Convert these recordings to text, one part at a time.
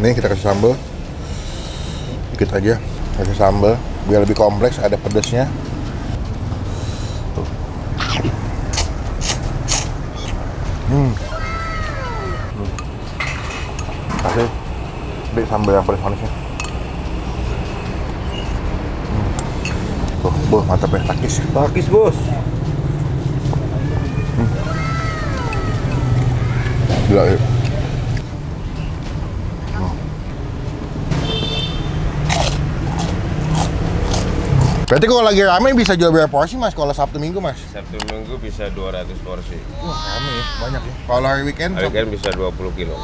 Nih kita kasih sambal dikit aja, kasih sambal biar lebih kompleks, ada pedesnya. Tuh. Kasih beri sambal yang pedas manisnya. Tuh, boh, mantap ya, takis. Takis bos. Gila ya. Berarti kalau lagi rame bisa jual berapa porsi mas? Kalau Sabtu Minggu mas? Sabtu Minggu bisa 200 porsi. Wah rame ya, banyak ya. Kalau hari weekend? Hari weekend bisa 20 kilo.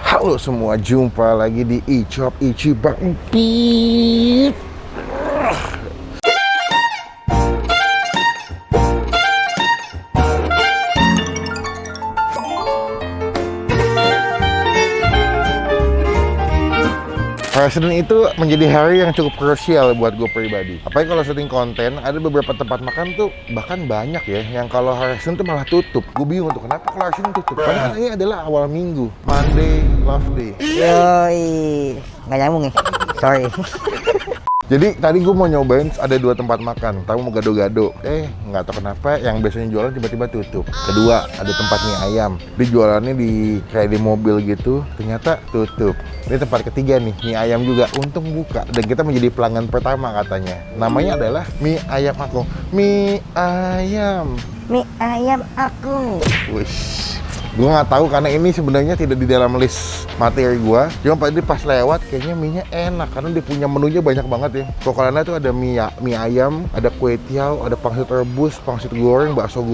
Halo semua, jumpa lagi di Icop Ichiban Pit. Senin itu menjadi hari yang cukup krusial buat gue pribadi. Apalagi kalau syuting konten, ada beberapa tempat makan tuh bahkan banyak ya yang kalau hari Senin tuh malah tutup. Gue bingung tuh kenapa kalau hari Senin tutup. Padahal ini adalah awal minggu, Monday, Love Day. Yoi, nggak nyambung nih, sorry. Jadi tadi gue mau nyobain ada 2 tempat makan, tahu mau gado-gado. Nggak tahu kenapa yang biasanya jualan tiba-tiba tutup. Kedua ada tempat mie ayam, dia jualannya di kayak di mobil gitu, ternyata tutup. Ini tempat ketiga nih, mie ayam juga, untung buka dan kita menjadi pelanggan pertama katanya. Namanya adalah Mie Ayam Akong. Mie ayam. Mie ayam aku. Wish. Gue nggak tahu karena ini sebenarnya tidak di dalam list materi gue. Cuma pas lewat kayaknya mie-nya enak karena dia punya menunya banyak banget ya. Pokoknya itu ada mie ayam, ada kue tiaw, ada pangsit rebus, pangsit goreng, bakso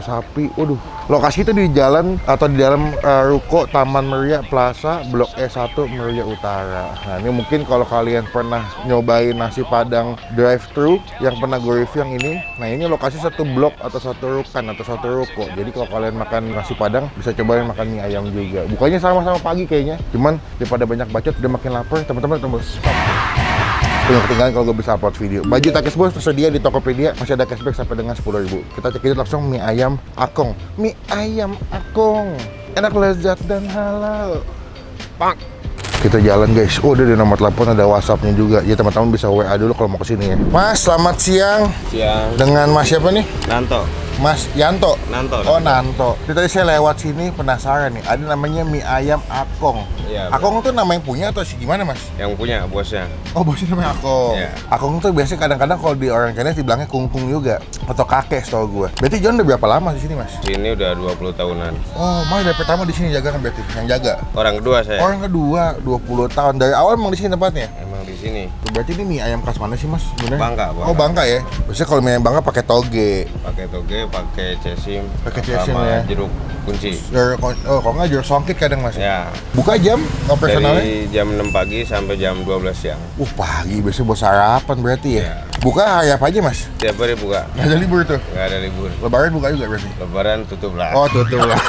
sapi. Waduh, lokasi itu di jalan atau di dalam ruko Taman Meria Plaza Blok E1 Meria Utara. Nah ini mungkin kalau kalian pernah nyobain nasi padang drive-thru yang pernah gue review yang ini. Nah ini lokasi satu blok atau satu rukan atau satu ruko. Jadi kalau kalian makan nasi padang bisa cobain makan mie ayam juga. Bukanya sama-sama pagi kayaknya. Cuman daripada banyak bacot udah makin lapar, teman-teman tunggu stop. Tunggu ketinggalan kalau gue bisa upload video. Baju Takis Bos tersedia di Tokopedia, masih ada cashback sampai dengan 10.000. Kita cekin langsung Mie Ayam Akong. Mie Ayam Akong. Enak, lezat dan halal. Pak. Kita jalan guys. Oh, udah ada nomor telepon, ada WhatsApp-nya juga. Ya teman-teman bisa WA dulu kalau mau kesini ya. Mas, selamat siang. Siang. Dengan Mas siapa nih? Nanto. Mas Yanto? Nanto. Oh Nanto. Tadi saya lewat sini penasaran nih, ada namanya Mie Ayam Akong. Iya. Akong tuh nama yang punya atau gimana mas? Yang punya bosnya. Oh bosnya namanya Akong. Iya. Akong tuh biasanya kadang-kadang kalau di orang Chinese dibilangnya kungkung juga atau kakek setahu gue. Berarti John udah berapa lama di sini mas? Ini udah 20 tahunan. Oh mas dari pertama di sini jaga kan berarti? Yang jaga? Orang kedua saya. Orang kedua 20 tahun. Dari awal emang di sini tempatnya? Emang di sini. Berarti ini mie ayam khas mana sih mas? Sebenarnya? Bangka. Oh Bangka ya? Biasanya kalau mie ayam Bangka pakai toge. Pakai toge, pakai cesim. Pakai cesim sama ya. jeruk kunci. Kalau nggak jeruk songkit kadang mas. Ya. Buka jam operasionalnya? Dari jam 6 pagi sampai jam 12 siang. Pagi biasanya buat sarapan berarti ya? Ya. Buka hari apa aja mas? Tiap hari buka. Nggak ada libur tuh? Nggak ada libur. Lebaran buka juga berarti? Lebaran tutup lah. Oh tutup lah.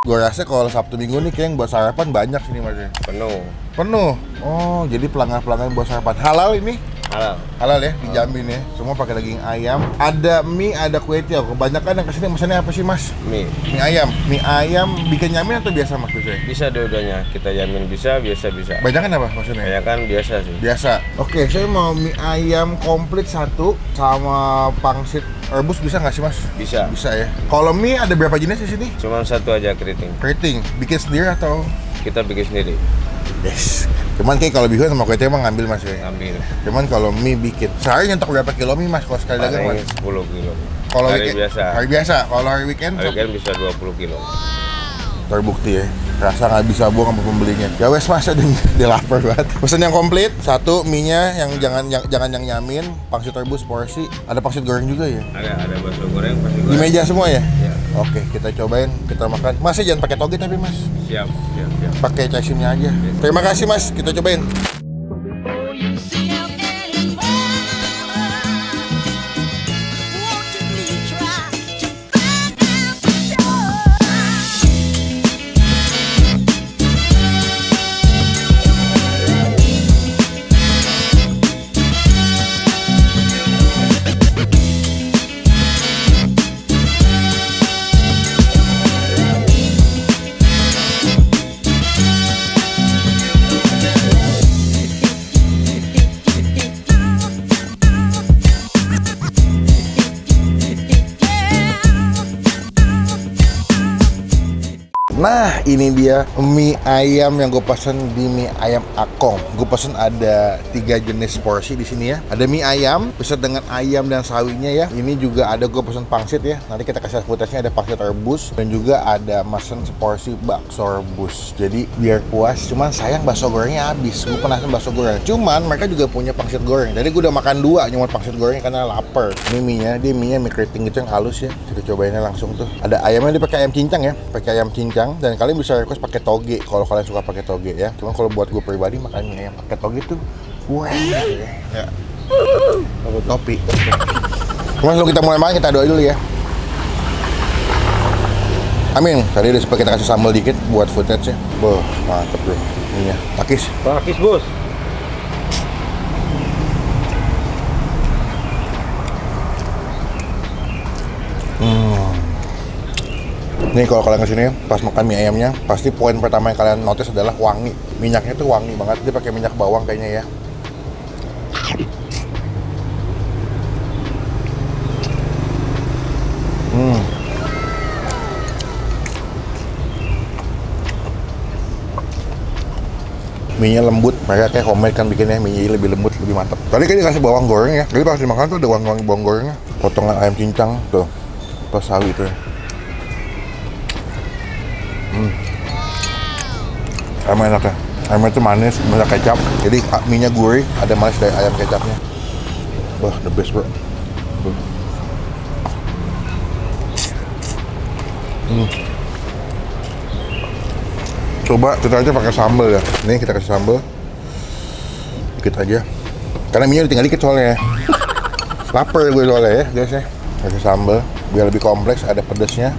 Gue rasa kalau Sabtu Minggu nih kayak yang buat sarapan banyak sini mas. Penuh. Penuh? Oh jadi pelanggan-pelanggan buat sarapan. Halal ini? Halal. Halal ya, dijamin ya. Semua pakai daging ayam. Ada mie, ada kue tiaw. Kebanyakan yang kesini pesannya apa sih mas? Mie. Mie ayam. Mie ayam bikin nyamin atau biasa mas biasanya? Bisa dua-duanya. Kita jamin bisa, biasa-bisa. Banyakan apa maksudnya? Kayak kan biasa sih. Biasa. Oke, saya mau mie ayam komplit 1 sama pangsit rebus bisa nggak sih mas? Bisa. Bisa ya. Kalau mie ada berapa jenis di sini? Cuman satu aja keriting. Keriting, bikin sendiri atau? Kita bikin sendiri. Yes. Cuman kayak kalau bihun sama kue tiaw emang ngambil mas ya. Ambil. Cuman kalau mie bikin. Sehari nyentok berapa kilo mie mas? Kalau sekali dagang Paling mas? 10 kilo. Kalau Hari weekend, biasa. Hari biasa. Kalau hari weekend? Hari weekend bisa 20 kilo. Terbukti ya. Rasa nggak bisa buang sama pembelinya. Ya wes mas, dia lapar banget. Pesan yang komplit, 1 mie-nya yang jangan yang nyamin, pangsit rebus porsi, ada pangsit goreng juga ya. Ada bakso goreng, pasti Di goreng. meja semua ya? Ya. Oke, kita cobain, kita makan. Masnya jangan pakai toge tapi mas, Siap. pakai cesimnya aja. Terima kasih mas, kita cobain. Nah, ini dia mie ayam yang gue pesen di Mie Ayam Akong. Gue pesen ada 3 jenis porsi di sini ya. Ada mie ayam, beserta dengan ayam dan sawinya ya. Ini juga ada gue pesen pangsit ya. Nanti kita kasih footage-nya, ada pangsit rebus dan juga ada mesen seporsi bakso rebus. Jadi biar puas. Cuman sayang bakso gorengnya habis. Gue penasaran bakso goreng. Cuman mereka juga punya pangsit goreng. Jadi gue udah makan 2 cuma pangsit goreng karena lapar. Ini mie-nya, dia mie-nya mie keriting gitu yang halus ya. Kita cobainnya langsung tuh. Ada ayamnya, dia pakai ayam cincang ya. Pakai ayam cincang. Dan kalian bisa request pakai toge kalau kalian suka pakai toge ya. Cuma kalau buat gue pribadi makan mie ayam pakai toge tuh wah ya. Topi. Cuma sebelum kita mulai makan, kita doa dulu ya. Amin. Tadi udah sempat kita kasih sambal dikit buat footage ya. Boh, mantep bro. Ininya takis. Pakis bos. Nih kalau kalian kesini pas makan mie ayamnya, pasti poin pertama yang kalian notice adalah wangi. Minyaknya tuh wangi banget. Dia pakai minyak bawang kayaknya ya. Mie-nya lembut, mereka kayak homemade kan bikinnya, mie lebih lembut, lebih mantap. Tadi kan dikasih bawang goreng ya, jadi pas dimakan tuh ada wangi-wangi bawang gorengnya. Potongan ayam cincang tuh, pas sawi tuh ya. Ayam enak ya, ayamnya tuh manis, banyak kecap. Jadi mie-nya gurih, ada manis dari ayam kecapnya. Wah, the best bro. Coba kita aja pakai sambal ya. Nih kita kasih sambal dikit aja. Karena minyak tinggal dikit soalnya. Lapar gue soalnya ya guys ya. Kasih sambal biar lebih kompleks, ada pedasnya,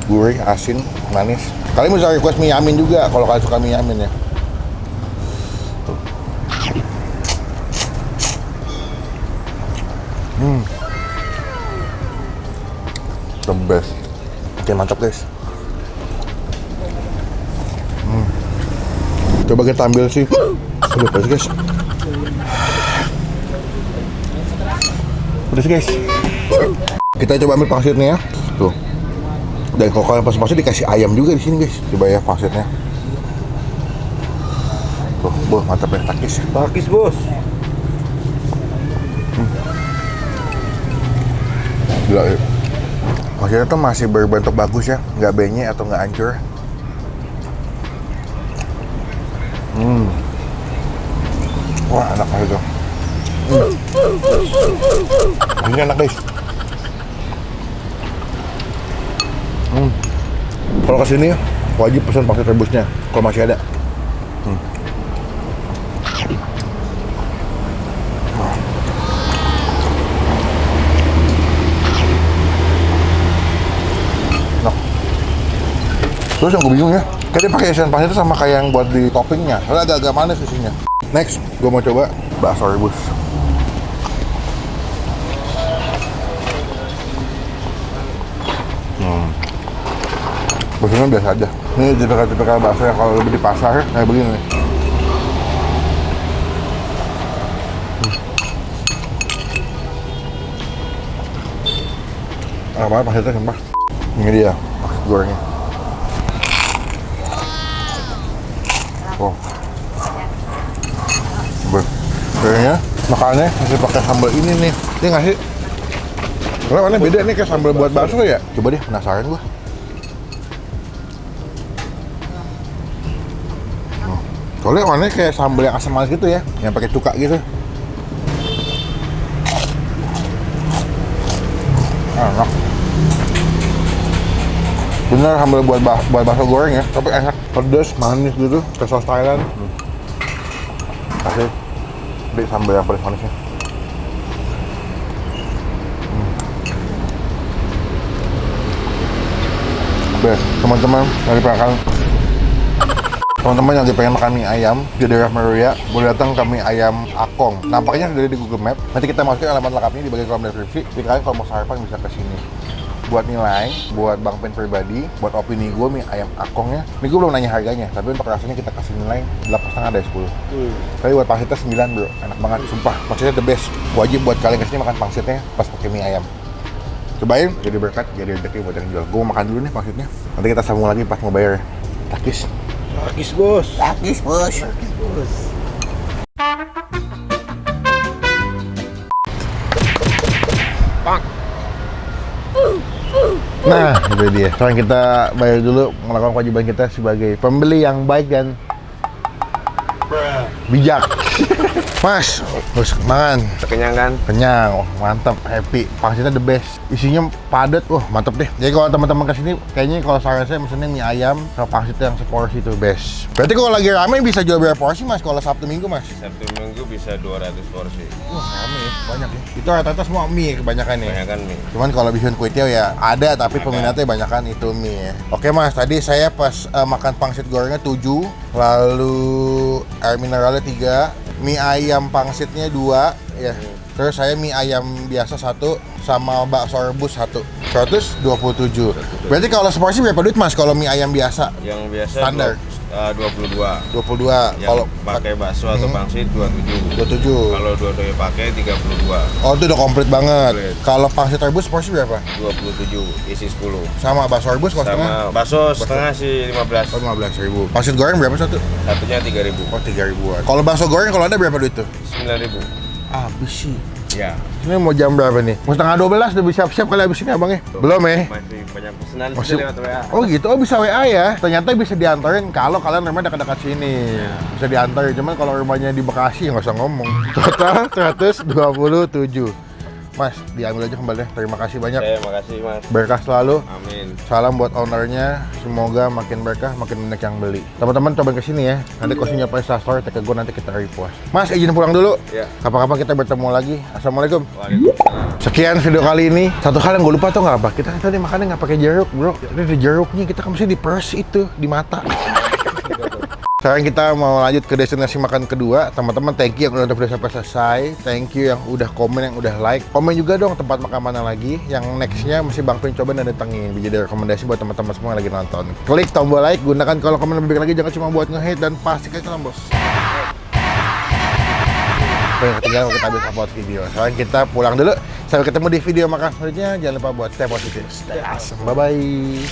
gurih, asin, manis. Kalian bisa request mie yamin juga kalau kalian suka mie yamin ya. The best. Oke, mantap guys. Coba kita ambil sih. Udah pedas guys. Pedas guys. Kita coba ambil pangsitnya ya. Tuh. Dan kalau kalian pas pangsit dikasih ayam juga di sini guys. Coba ya pangsitnya. Tuh, boh mantap ya, takis. Pakis bos. Gila ya. Pangsitnya tuh masih berbentuk bagus ya, nggak benyek atau nggak hancur. Wah, enak banget tuh. Ini enak guys. Kalau kesini wajib pesan pangsit rebusnya kalau masih ada. Enak. Terus yang gue bingung ya, kayak dia pakai isian pangsit itu sama kayak yang buat di toppingnya. Soalnya agak-agak manis isinya. Next, gue mau coba bakso rebus. Baksonya biasa aja. Ini tipikal bakso yang kalau lebih di pasar kayak begini nih. Enak banget pangsitnya sumpah. Ini dia pangsit gorengnya. Oh. Kayaknya makannya masih pakai sambal ini nih. Ini nggak sih? Karena warnanya beda nih kayak sambal buat bakso ya. Coba deh, penasaran gua. Soalnya warnanya kayak sambal yang asam manis gitu ya, yang pakai cuka gitu. Enak. Bener sambal buat bakso goreng ya, tapi enak, pedas, manis gitu, kayak saus Thailand. Kasih beli sambal yang paling manisnya. Best, teman-teman dari Perakan. Teman-teman yang lagi pengen makan mie ayam di daerah Meruya, boleh datang ke Mie Ayam Akong. Nampaknya sudah di Google Map. Nanti kita masukin alamat lengkapnya di bagian kolom deskripsi. Jadi kalian kalau mau sarapan bisa ke sini. Buat nilai, buat Bang Pen pribadi, buat opini gue mie ayam Akongnya. Ini gue belum nanya harganya, tapi untuk rasanya kita kasih nilai 8,5 dari 10. Tapi buat pangsitnya 9 bro, enak banget, sumpah. Pangsitnya the best. Wajib buat kalian kesini makan pangsitnya pas pakai mie ayam. Cobain, jadi berkat, jadi rezeki buat yang jual. Gue mau makan dulu nih maksudnya. Nanti kita sambung lagi pas mau bayar. Takis. Takis bos. Takis bos. Nah, itu dia. Sekarang kita bayar dulu, melakukan kewajiban kita sebagai pembeli yang baik dan bijak. Mas, terus makan. Kenyang kan? Kenyang, oh, mantap, happy. Pangsitnya the best. Isinya padat, mantap deh. Jadi kalau teman-teman kesini, kayaknya kalau saran saya mesennya mie ayam sama pangsit yang seporsi itu best. Berarti kalau lagi rame bisa jual berapa porsi mas? Kalau Sabtu Minggu mas? Sabtu Minggu bisa 200 porsi. Wah rame ya, banyak ya. Itu rata-rata semua mie kebanyakan nih. Kebanyakan mie. Cuman kalau bihun kue tiaw ya ada, tapi peminatnya banyakan itu mie ya. Oke mas, tadi saya pas makan pangsit gorengnya 7, lalu air mineralnya 3, mie ayam pangsitnya 2 ya. Terus saya mie ayam biasa 1 sama bakso rebus 1. 127. Berarti kalau seporsi berapa duit mas kalau mie ayam biasa? Yang biasa Standar. 22. 22. Yang Kalau pakai bakso atau pangsit 27. 27. Kalau dua-duanya pakai 32. Oh itu udah komplit banget. Komplit. Kalau pangsit rebus porsi berapa? 27 isi 10. Sama bakso rebus kalau setengah? Sama bakso setengah sih 15. Oh 15.000. Pangsit goreng berapa satu? Satunya 3.000. Oh 3.000-an. Kalau bakso goreng kalau ada berapa duit tuh? 9.000. Habis sih. Ya. Ini mau jam berapa nih? Mau setengah 12 udah siap-siap kali habis ini abangnya? Belum ya? Masih banyak pesanan Masih- lewat WA. Oh gitu, oh bisa WA ya? Ternyata bisa diantarin kalau kalian rumahnya dekat-dekat sini. Bisa diantarin, cuman kalau rumahnya di Bekasi nggak usah ngomong. Total 127. Mas, diambil aja kembali. Terima kasih banyak. Makasih mas. Berkah selalu. Amin. Salam buat ownernya, semoga makin berkah, makin banyak yang beli. Teman-teman coba ke sini ya. Nanti kosnya apa Instastory, tag ke gue nanti kita repost. Mas, izin pulang dulu. Ya. Kapan-kapan kita bertemu lagi. Assalamualaikum. Waalaikumsalam. Sekian video kali ini. Satu hal yang gue lupa tuh nggak apa? Kita tadi makannya nggak pakai jeruk, bro. Ini ada jeruknya. Kita kan mesti di pers itu, di mata. Sekarang kita mau lanjut ke destinasi makan kedua. Teman-teman, thank you yang udah video sampai selesai. Thank you yang udah komen, yang udah like. Komen juga dong tempat makan mana lagi. Yang nextnya mesti Bang Pin coba dan datengin. Jadi rekomendasi buat teman-teman semua yang lagi nonton. Klik tombol like, gunakan kalau komen lebih baik lagi. Jangan cuma buat nge-hate dan pastikan salam bos. Yang ketinggalan kalau kita habis upload video. Sekarang kita pulang dulu. Sampai ketemu di video makan selanjutnya. Jangan lupa buat stay positif, stay awesome. Bye-bye.